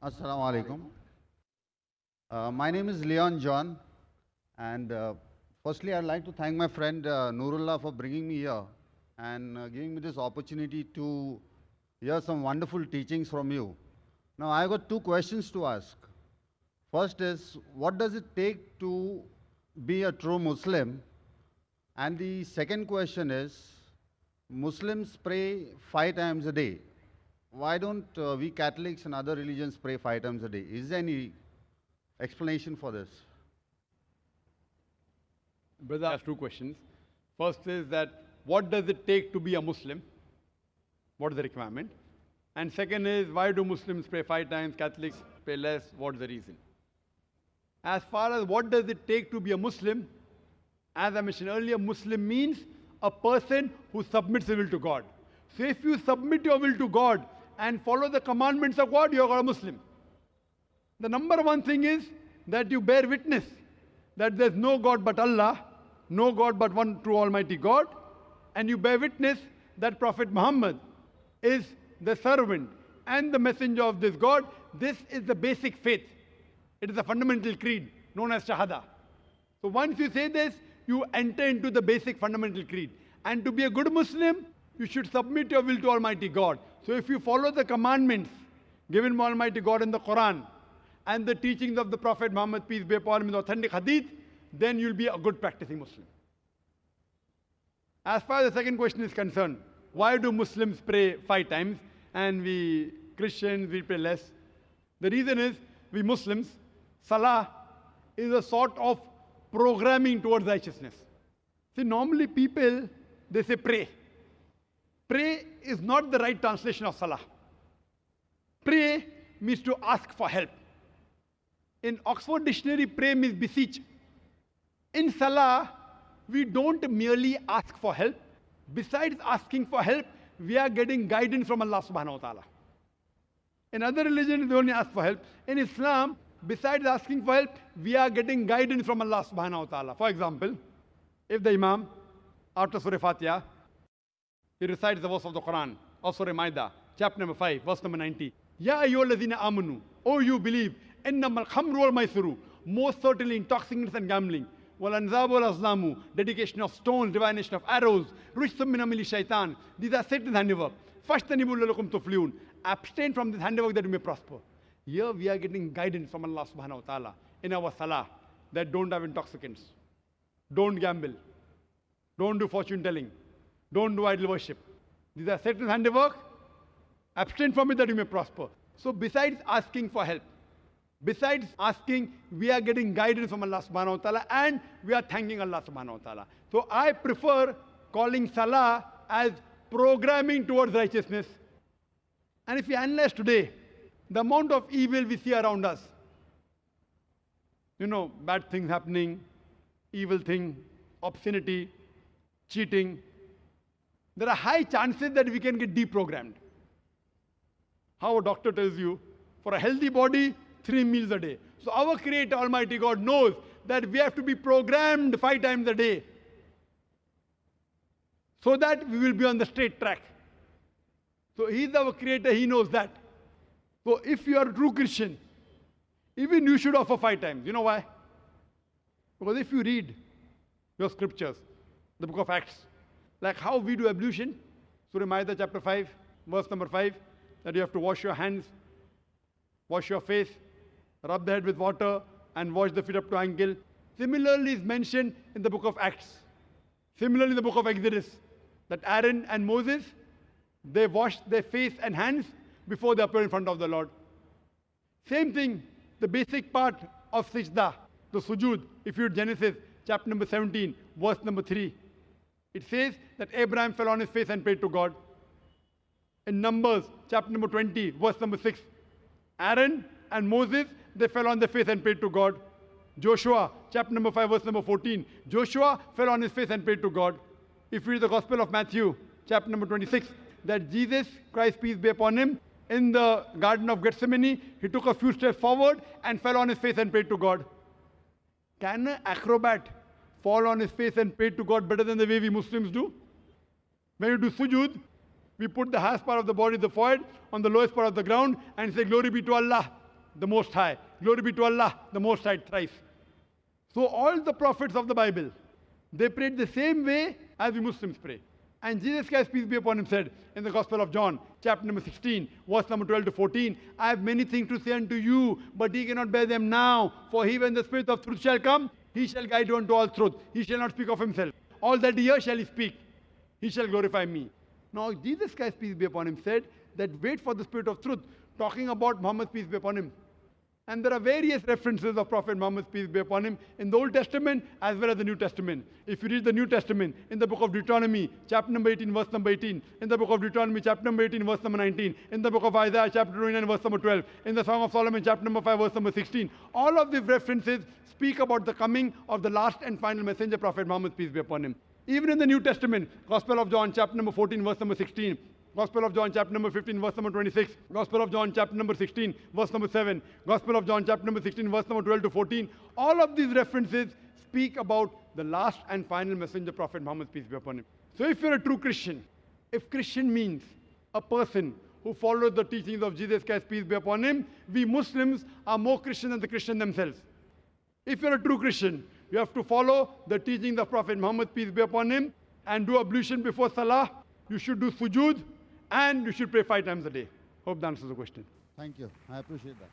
Assalamu alaikum. My name is Leon John, and firstly, I'd like to thank my friend Nurullah for bringing me here and giving me this opportunity to hear some wonderful teachings from you. Now, I got two questions to ask. First is, what does it take to be a true Muslim? And the second question is, Muslims pray 5 times a day. Why don't we Catholics and other religions pray 5 times a day? Is there any explanation for this? Brother has two questions. First is that what does it take to be a Muslim? What is the requirement? And second is why do Muslims pray 5 times, Catholics pray less? What is the reason? As far as what does it take to be a Muslim, as I mentioned earlier, Muslim means a person who submits his will to God. So if you submit your will to God and follow the commandments of God, you are a Muslim. The number one thing is that you bear witness that there's no God but Allah, no God but one true Almighty God, and you bear witness that Prophet Muhammad is the servant and the messenger of this God. This is the basic faith. It is a fundamental creed known as Shahada. So once you say this, you enter into the basic fundamental creed. And to be a good Muslim, you should submit your will to Almighty God. So if you follow the commandments given by Almighty God in the Quran and the teachings of the Prophet Muhammad, peace be upon him, in the authentic hadith, then you'll be a good practicing Muslim. As far as the second question is concerned, why do Muslims pray 5 times and we Christians, we pray less? The reason is, we Muslims, Salah is a sort of programming towards righteousness. See, normally people, they say pray. Pray is not the right translation of Salah. Pray means to ask for help. In Oxford Dictionary, pray means beseech. In Salah, we don't merely ask for help. Besides asking for help, we are getting guidance from Allah subhanahu wa ta'ala. In other religions, they only ask for help. In Islam, besides asking for help, we are getting guidance from Allah subhanahu wa ta'ala. For example, if the Imam, after Surah Fatiha, he recites the verse of the Quran, or Surah Maida, chapter number 5, verse number 90. Ya ayyuhalladhina amanu, oh you believe, innamal khamru wal maisuru, most certainly intoxicants and gambling, wal anzabu wal azlamu, dedication of stones, divination of arrows, rijsum min amali shaitan, these are Satan's handiwork. Fashtanibu lalakum tuflihun, abstain from this handiwork that you may prosper. Here we are getting guidance from Allah subhanahu wa ta'ala in our salah that don't have intoxicants, don't gamble, don't do fortune telling, don't do idol worship. These are Satan's handiwork. Abstain from it that you may prosper. So besides asking for help, besides asking, we are getting guidance from Allah subhanahu wa ta'ala and we are thanking Allah subhanahu wa ta'ala. So I prefer calling salah as programming towards righteousness. And if you analyze today, the amount of evil we see around us, bad things happening, evil thing, obscenity, cheating, there are high chances that we can get deprogrammed. How a doctor tells you, for a healthy body, 3 meals a day. So our Creator, Almighty God, knows that we have to be programmed 5 times a day so that we will be on the straight track. So He is our Creator, He knows that. So if you are a true Christian, even you should offer 5 times. You know why? Because if you read your scriptures, the book of Acts, like how we do ablution, Surah Maida chapter 5, verse number 5, that you have to wash your hands, wash your face, rub the head with water, and wash the feet up to ankle. Similarly is mentioned in the book of Acts. Similarly in the book of Exodus, that Aaron and Moses, they washed their face and hands before they appear in front of the Lord. Same thing, the basic part of Sajda, the sujood, if you read Genesis chapter number 17, verse number 3. It says that Abraham fell on his face and prayed to God. In Numbers, chapter number 20, verse number 6, Aaron and Moses, they fell on their face and prayed to God. Joshua, chapter number 5, verse number 14, Joshua fell on his face and prayed to God. If you read the Gospel of Matthew, chapter number 26, that Jesus Christ, peace be upon him, in the Garden of Gethsemane, he took a few steps forward and fell on his face and prayed to God. Can an acrobat fall on his face and pray to God better than the way we Muslims do? When you do sujood, we put the highest part of the body, the forehead, on the lowest part of the ground and say, glory be to Allah. the Most High. Glory be to Allah, the Most High thrice. So all the prophets of the Bible, they prayed the same way as we Muslims pray. And Jesus Christ, peace be upon him, said in the Gospel of John, chapter number 16, verse number 12 to 14, I have many things to say unto you, but ye cannot bear them now. For he, when the Spirit of truth shall come, he shall guide you unto all truth. He shall not speak of himself. All that he hears shall he speak. He shall glorify me. Now, Jesus Christ, peace be upon him, said that wait for the Spirit of truth, talking about Muhammad, peace be upon him. And there are various references of Prophet Muhammad, peace be upon him, in the Old Testament as well as the New Testament. If you read the New Testament, in the book of Deuteronomy, chapter number 18, verse number 18, in the book of Deuteronomy, chapter number 18, verse number 19, in the book of Isaiah, chapter 29, verse number 12, in the Song of Solomon, chapter number 5, verse number 16, all of these references speak about the coming of the last and final messenger, Prophet Muhammad, peace be upon him. Even in the New Testament, Gospel of John, chapter number 14, verse number 16, Gospel of John, chapter number 15, verse number 26. Gospel of John, chapter number 16, verse number 7. Gospel of John, chapter number 16, verse number 12 to 14. All of these references speak about the last and final messenger, Prophet Muhammad, peace be upon him. So if you're a true Christian, if Christian means a person who follows the teachings of Jesus Christ, peace be upon him, we Muslims are more Christian than the Christian themselves. If you're a true Christian, you have to follow the teachings of Prophet Muhammad, peace be upon him, and do ablution before Salah. You should do sujood. And you should pray 5 times a day. Hope that answers the question. Thank you. I appreciate that.